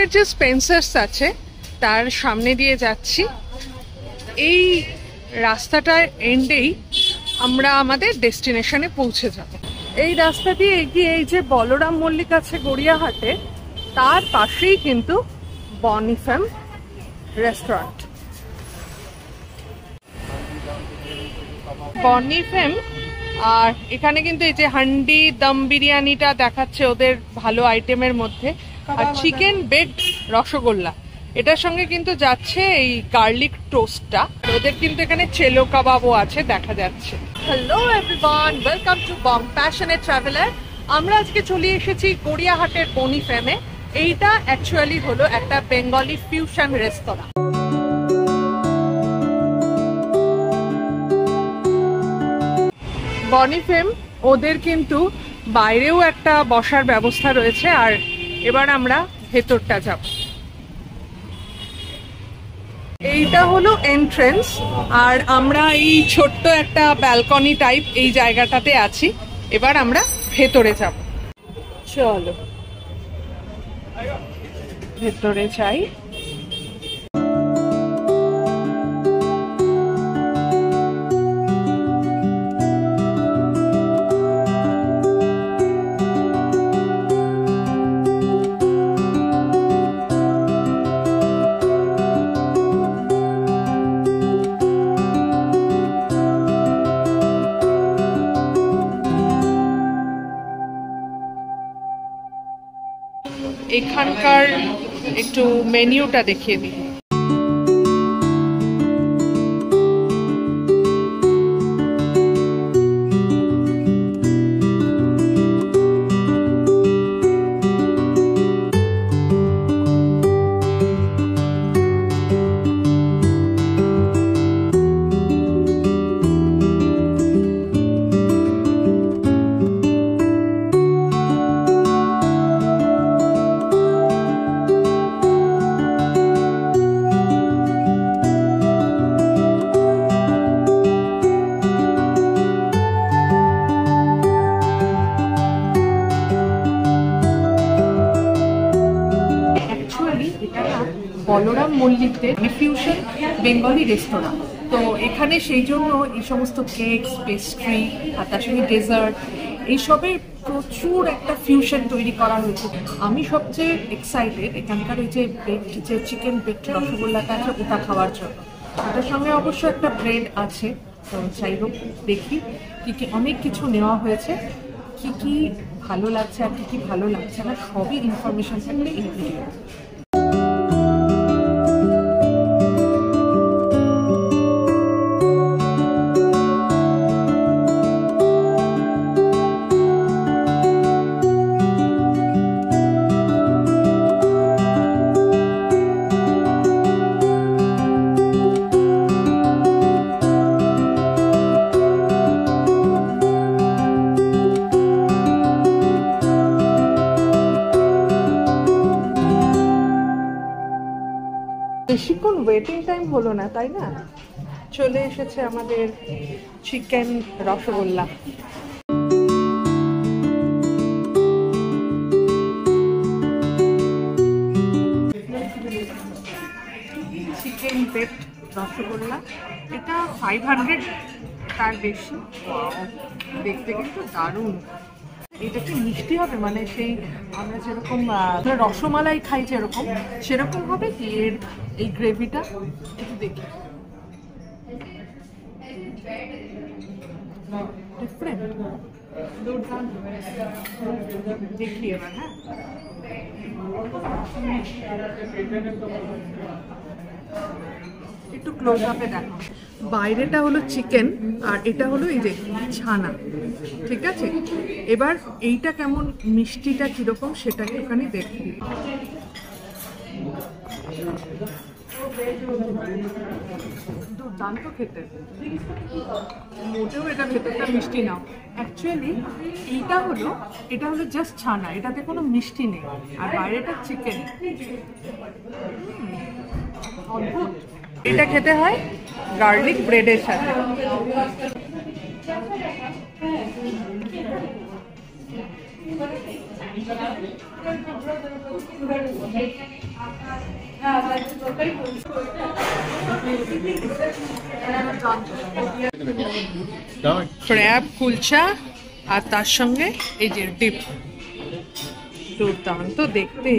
পাশের যে স্পেন্সার্স আছে তার সামনে দিয়ে যাচ্ছি। এই রাস্তাটার এন্ডেই আমরা আমাদের ডেস্টিনেশনে পৌঁছে যাব। এই রাস্তা দিয়ে এগিয়ে এই যে বলরাম মল্লিক আছে গড়িয়াহাটে, তার পাশেই কিন্তু বনি ফেম রেস্টুরেন্ট। বনি ফেম, আর এখানে কিন্তু এই যে হান্ডি দম বিরিয়ানিটা দেখাচ্ছে ওদের ভালো আইটেমের মধ্যে, আর চিকেন বেকড রসগোল্লা, এটার সঙ্গে কিন্তু যাচ্ছে এই গার্লিক টোস্টটা। ওদের কিন্তু এখানে চেলো কাবাবও আছে দেখা যাচ্ছে। Hello everyone, welcome to Bong passionate traveller. আমরা আজকে চলে এসেছি গড়িয়াহাটের বনি ফেমে। এইটা অ্যাকচুয়ালি হলো একটা বেঙ্গলি ফিউশন রেস্তোরাঁ। বনি ফেম, ওদের কিন্তু বাইরেও একটা বসার ব্যবস্থা রয়েছে। আর এবার আমরা ভেতরটা যাব। এইটা হলো এন্ট্রেন্স, আর আমরা এই ছোট্ট একটা ব্যালকনি টাইপ এই জায়গাটাতে আছি। এবার আমরা ভেতরে যাব, চলো ভেতরে যাই। এখানকার একটু মেনিউটা দেখিয়ে দিই। বলরাম মল্লিকদের ফিউশন বেঙ্গলি রেস্তোরাঁ। তো এখানে সেই জন্য এই সমস্ত কেকস, পেস্ট্রি আর তার সঙ্গে ডেজার্ট, এইসবের প্রচুর একটা ফিউশন তৈরি করা হয়েছে। আমি সবচেয়ে এক্সাইটেড এখানকার ওই যে যে চিকেন বেকড রসগোল্লাটা আছে ওটা খাওয়ার জন্য। ওটার সঙ্গে অবশ্য একটা ব্রেড আছে। তো যাই হোক, দেখি কি কি অনেক কিছু নেওয়া হয়েছে, কি কি ভালো লাগছে আর কি কি ভালো লাগছে না, সবই ইনফরমেশন থাকলে এই ভিডিও। বেশিক্ষণ ওয়েটিং টাইম হলো না, তাই না? চলে এসেছে আমাদের chicken rasgulla. Chicken baked rasgulla, এটা 500, তার বেশি। দেখতে কিন্তু দারুণ। এটা কি মিষ্টি হবে? মানে সেই আমরা যেরকম রসমালাই খাই যেরকম, সেরকম হবে কি এর এই গ্রেভিটা? একটু দেখি। ডিফারেন্ট, দেখি এবার। হ্যাঁ, একটু ক্লোজ আপে দেখো। বাইরেটা হলো চিকেন আর এটা হলো এই যে ছানা, ঠিক আছে? এবার এইটা কেমন, মিষ্টিটা কিরকম সেটা একটুখানি দেখি। দুর্দান্ত খেতে, মোটেও এটা ভেতরটা মিষ্টি না। অ্যাকচুয়ালি এটা হলো জাস্ট ছানা, এটাতে কোনো মিষ্টি নেই, আর বাইরেটা চিকেন। অদ্ভুত। এটা খেতে হয় গার্লিক ব্রেডের সাথে। ক্র্যাব কুলচা আর তার সঙ্গে এই যে ডিপ, দুর্দান্ত দেখতে।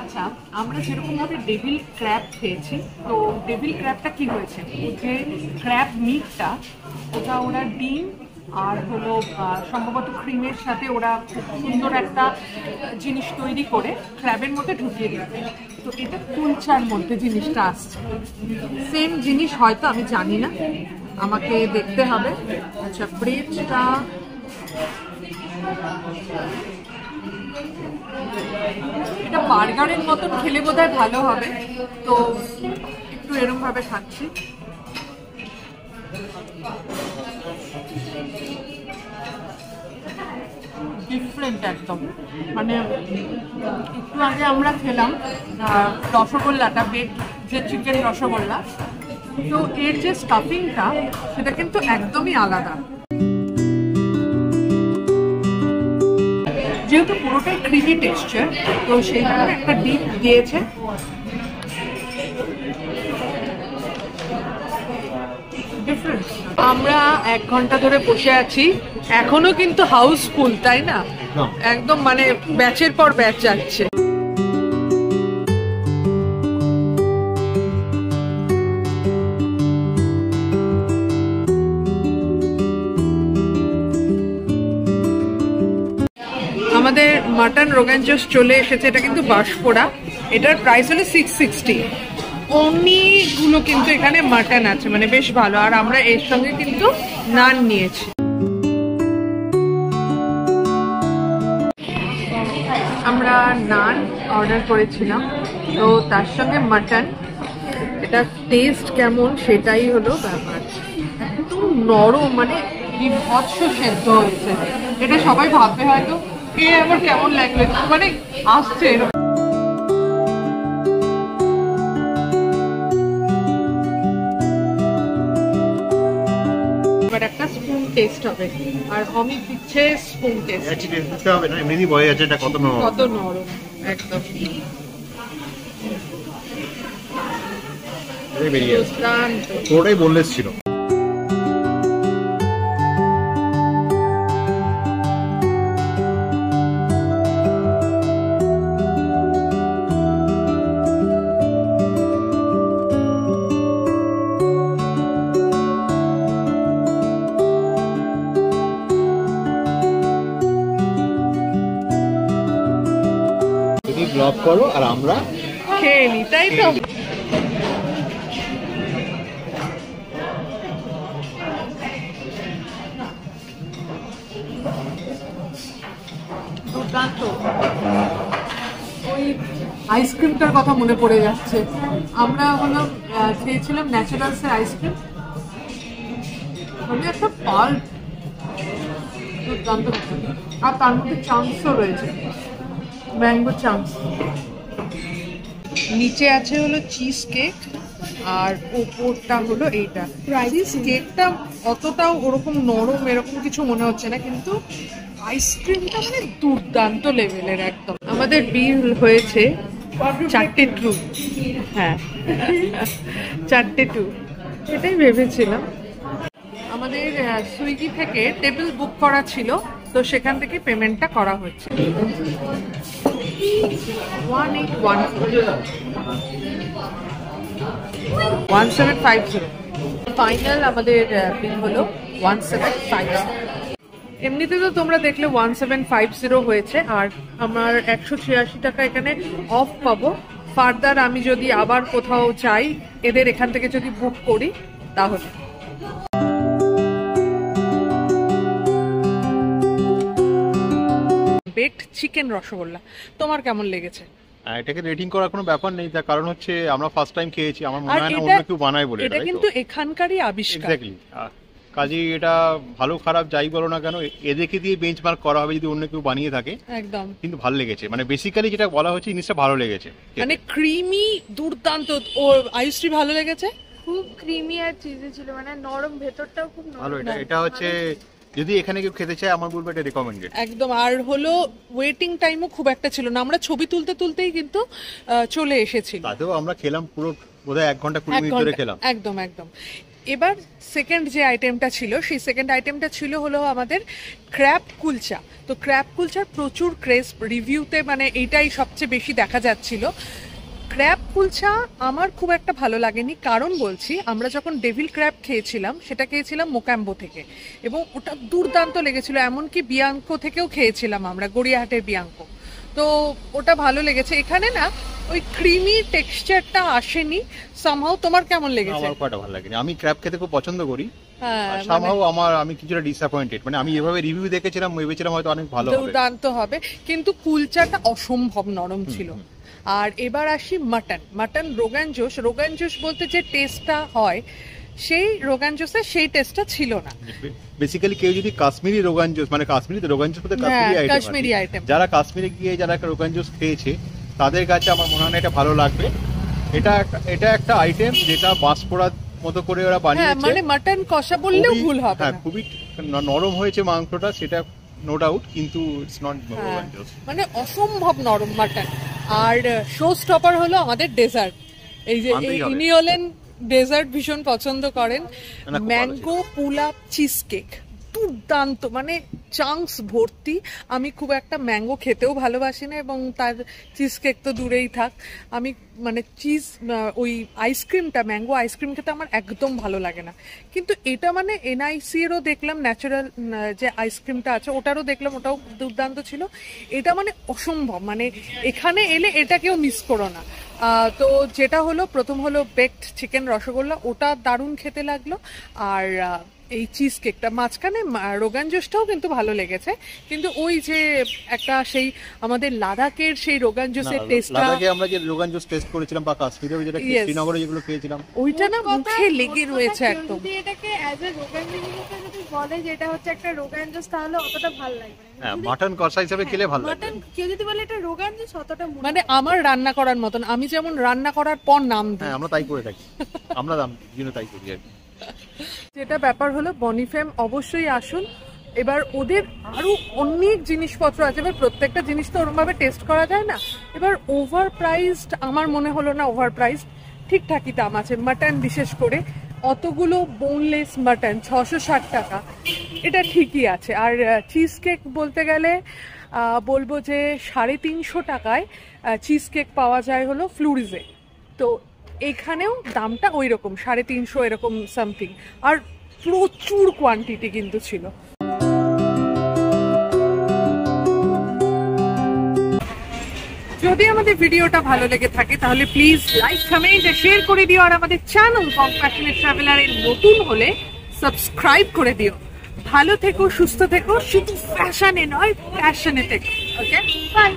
আচ্ছা, আমরা যেরকম ভাবে ডেভিল ক্র্যাব খেয়েছি, তো ডেভিল ক্র্যাবটা কি হয়েছে, যে ক্র্যাব মিটটা ওটা ওরা ডিম আর হলো সম্ভবত ক্রিমের সাথে ওরা খুব সুন্দর একটা জিনিস তৈরি করে ক্র্যাবের মধ্যে ঢুকিয়ে দিয়েছে। তো এটা কুলচার মধ্যে জিনিসটা আসছে, সেম জিনিস হয়তো, আমি জানি না, আমাকে দেখতে হবে। আচ্ছা, ব্রেডটা এটা বার্গারের মতন খেলে বোধহয় ভালো হবে, তো একটু এরকম ভাবে খাচ্ছি। ডিফারেন্ট একদম, মানে একটু আগে আমরা খেলাম রসগোল্লাটা, বেড যে চিকেন রসগোল্লা, তো এর যে স্টাফিংটা সেটা কিন্তু একদমই আলাদা। যেহেতু পুরোটাই ক্রিমি টেক্সচার, তো সেই কারণে একটা ডিপ দিয়েছে। আমরা 1 ঘন্টা ধরে বসে আছি, এখনো কিন্তু হাউসফুল, তাই না? একদম মানে ব্যাচের পর ব্যাচ যাচ্ছে। আমাদের মাটন রোগান জোশ চলে এসেছে, এটা কিন্তু বাঁশপোড়া, এটার প্রাইস হলো 660। অনেকগুলো কিন্তু এখানে মাটন আছে, মানে বেশ ভালো। আর আমরা এর সঙ্গে কিন্তু নান নিয়েছি। আমরা নান অর্ডার করেছিলাম, তো তার সঙ্গে মাটন, এটা টেস্ট কেমন সেটাই হলো ব্যাপার। একদম নরম, মানে বিভৎস সেদ্ধ হয়েছে। এটা সবাই ভাববে হয়তো আমার কেমন লাগবে, মানে আসছে একটা স্পুন টেস্ট হবে, আর অমিত দিচ্ছে স্পুন টেস্ট। দিতে হবে না, এমনি বয়ে আছে এটা কত নরম, কত নরম একদম। বেরিয়ে পুরোটাই বোনলেস ছিল। ব্লগ করো আর আমরা খেয়ে নি, তাই তো? দুর্দান্ত। ওই আইসক্রিমটার কথা মনে পড়ে যাচ্ছে, আমরা হলো খেয়েছিলাম ন্যাচারালসের আইসক্রিম, মানে একটা পাল, দুর্দান্ত। আর তার মধ্যে চান্সও রয়েছে, ম্যাঙ্গো চান্স। নিচে আছে হলো চিজ কেক, আর ওপরটা হলো এইটা। চিজ কেকটা অতটাও ওরকম নরম এরকম কিছু মনে হচ্ছে না, কিন্তু আইসক্রিমটা মানে দুর্দান্ত লেভেলের একদম। আমাদের বিল হয়েছে 4টে ট্রু, হ্যাঁ 4টে ট্রু, সেটাই ভেবেছিলাম। আমাদের সুইগি থেকে টেবিল বুক করা ছিল, তো সেখান থেকে পেমেন্টটা করা হচ্ছে। 1750 ফাইনাল আমাদের বিল হলো 1750। এমনিতে তো তোমরা দেখলে 1750 হয়েছে, আর আমার 186 টাকা এখানে অফ পাবো। ফার্দার আমি যদি আবার কোথাও চাই, এদের এখান থেকে যদি বুক করি, তাহলে। বেকড চিকেন রসগোল্লা তোমার কেমন লেগেছে? এটাকে রেটিং করার কোনো ব্যাপার নেই, তার কারণ হচ্ছে আমরা ফার্স্ট টাইম খেয়েছি, আমার মনে হয় না অন্য কেউ বানায় বলে। এটা কিন্তু এখানকারই আবিষ্কার। এক্স্যাক্টলি, কাজেই এটা ভালো খারাপ যাই বলো না কেন, এদেরকে দিয়ে বেঞ্চমার্ক করা হবে যদি অন্য কেউ বানিয়ে থাকে। একদম, কিন্তু ভালো লেগেছে, মানে বেসিক্যালি যেটা বলা হচ্ছে জিনিসটা ভালো লেগেছে, মানে ক্রিমি দুর্দান্ত। ও আয়ুশ্রী ভালো লেগেছে? খুব ক্রিমি আর চিজি ছিল, মানে নরম, ভেতরটাও খুব নরম। ভালো। এটা হচ্ছে যদি এখানে কেউ খেতে চায় আমার বলবো এটা রেকমেন্ডেড একদম। আর হলো ওয়েটিং টাইমও খুব একটা ছিল না, আমরা ছবি তুলতে তুলতেই কিন্তু চলে এসেছিল। তাতেও আমরা খেলাম পুরো বোধহয় 1 ঘন্টা 20 মিনিট ধরে খেলাম। একদম একদম। এবার সেকেন্ড যে আইটেমটা ছিল, সেই সেকেন্ড আইটেমটা ছিল হলো আমাদের ক্র্যাব কুলচা। তো ক্র্যাব কুলচার প্রচুর ক্রেজ, রিভিউতে মানে এইটাই সবচেয়ে বেশি দেখা যাচ্ছিল। ক্র্যাব কুলচা আমার খুব একটা ভালো লাগেনি, কারণ বলছি, আমরা যখন ডেভিল ক্র্যাব খেয়েছিলাম সেটা খেয়েছিলাম মোকাম্বো থেকে, এবং ওটা দুর্দান্ত লেগেছিল। এমনকি বিয়াঙ্কো থেকেও খেয়েছিলাম আমরা, গড়িয়াহাটের বিয়াঙ্কো, তো ওটা ভালো লেগেছে। এখানে না ওই ক্রিমি টেক্সচারটা আসেনি সামহাও। তোমার কেমন লেগেছে? আমার খুব ভালো লাগেনি, আমি ক্র্যাব খেতে খুব পছন্দ করি। হ্যাঁ, সামহাও আমি কিছুটা ডিসঅ্যাপয়েন্টেড, মানে আমি এভাবে রিভিউ দেখেছিলাম ভেবেছিলাম হয়তো অনেক ভালো হবে, দুর্দান্ত হবে, কিন্তু কুলচাটা অসম্ভব নরম ছিল। আর এবার আসি মাটন রোগান জোশ বলতে যে টেস্টটা হয়, সেই রোগান জোশে সেই টেস্টটা ছিল না। বেসিক্যালি কেউ যদি কাশ্মীরি রোগান জোশ, মানে কাশ্মীরিতে রোগান জোশ বলতে কাশ্মীরি আইটেম, যারা কাশ্মীরে গিয়ে যারা রোগান জোশ খেয়েছে তাদের কাছে আমার মনে হয় এটা ভালো লাগবে। এটা একটা আইটেম যেটা বাঁশপোড়ার মতো করে ওরা বানিয়েছে, মানে মাটন কষা বললেও ভুল হবে না। খুবই নরম হয়েছে মাংসটা, সেটা নো ডাউট, কিন্তু ইটস নট রোগান জোশ, মানে অসম্ভব নরম মাটন। আর শো স্টপার হলো আমাদের ডেজার্ট। এই যে ইনি হলেন ডেজার্ট ভীষণ পছন্দ করেন, ম্যাঙ্গো পুলাপ চিজ কেক, দুর্দান্ত, মানে চাংস ভর্তি। আমি খুব একটা ম্যাঙ্গো খেতেও ভালোবাসি না, এবং তার চিজ কেক তো দূরেই থাক। আমি মানে ওই আইসক্রিমটা, ম্যাঙ্গো আইসক্রিম খেতে আমার একদম ভালো লাগে না, কিন্তু এটা মানে এনআইসিরও দেখলাম, ন্যাচারাল যে আইসক্রিমটা আছে ওটারও দেখলাম, ওটাও দুর্দান্ত ছিল। এটা মানে অসম্ভব, মানে এখানে এলে এটা কেউ মিস করো না। তো যেটা হলো, প্রথম হলো বেকড চিকেন রসগোল্লা, ওটা দারুণ খেতে লাগলো। আর এই চিজ কেকটা, মাঝখানে রোগান জোশটাও কিন্তু ভালো লেগেছে, কিন্তু ওই যে একটা সেই আমাদের লাদাখের সেই রোগান জোশের টেস্টটা, লাদাখে আমরা যে রোগান জোশ টেস্ট করেছিলাম বা কাশ্মীরে যেটা শ্রীনগরে যেগুলো খেয়েছিলাম, ওইটা না মুখে লেগে রয়েছে একদম। যদি এটাকে অ্যাজ এ রোগান জোশ যদি বলে যে এটা হচ্ছে একটা রোগান জোশ, তাহলে অতটা ভালো লাগবে না। হ্যাঁ, মাটন কষা হিসেবে খেলে ভালো লাগবে। মাটন কেউ যদি বলে এটা রোগান জোশ, অতটা মানে আমার রান্না করার মতন, আমি যেমন রান্না করার পর নাম দিই, হ্যাঁ আমরা তাই করে থাকি, আমরা তাই করি আর কি। যেটা ব্যাপার হলো, বনিফেম অবশ্যই আসুন। এবার ওদের আরো অনেক জিনিসপত্র আছে, এবার প্রত্যেকটা জিনিস তো ওরকম ভাবে টেস্ট করা যায় না। এবার ওভার প্রাইসড আমার মনে হলো না, ওভার প্রাইসড, ঠিকঠাকই দাম আছে। মাটন বিশেষ করে অতগুলো বোনলেস মাটন 660 টাকা, এটা ঠিকই আছে। আর চিজ কেক বলতে গেলে বলবো যে 350 টাকায় চিজ কেক পাওয়া যায় হলো ফ্লুরিজে, তো এখানেও দামটা ওই রকম 350 এরকম সামথিং, আর প্রচুর কোয়ান্টিটি কিন্তু ছিল। যদি আমাদের ভিডিওটা ভালো লেগে থাকে তাহলে প্লিজ লাইক, কমেন্ট আর শেয়ার করে দিও। আর আমাদের চ্যানেল কম্প্যাশনেট ট্রাভেলারের নতুন হলে সাবস্ক্রাইব করে দিও। ভালো থেকো, সুস্থ থেকো, শুধু ফ্যাশনে নয় প্যাশনে থেকো। ওকে, বাই।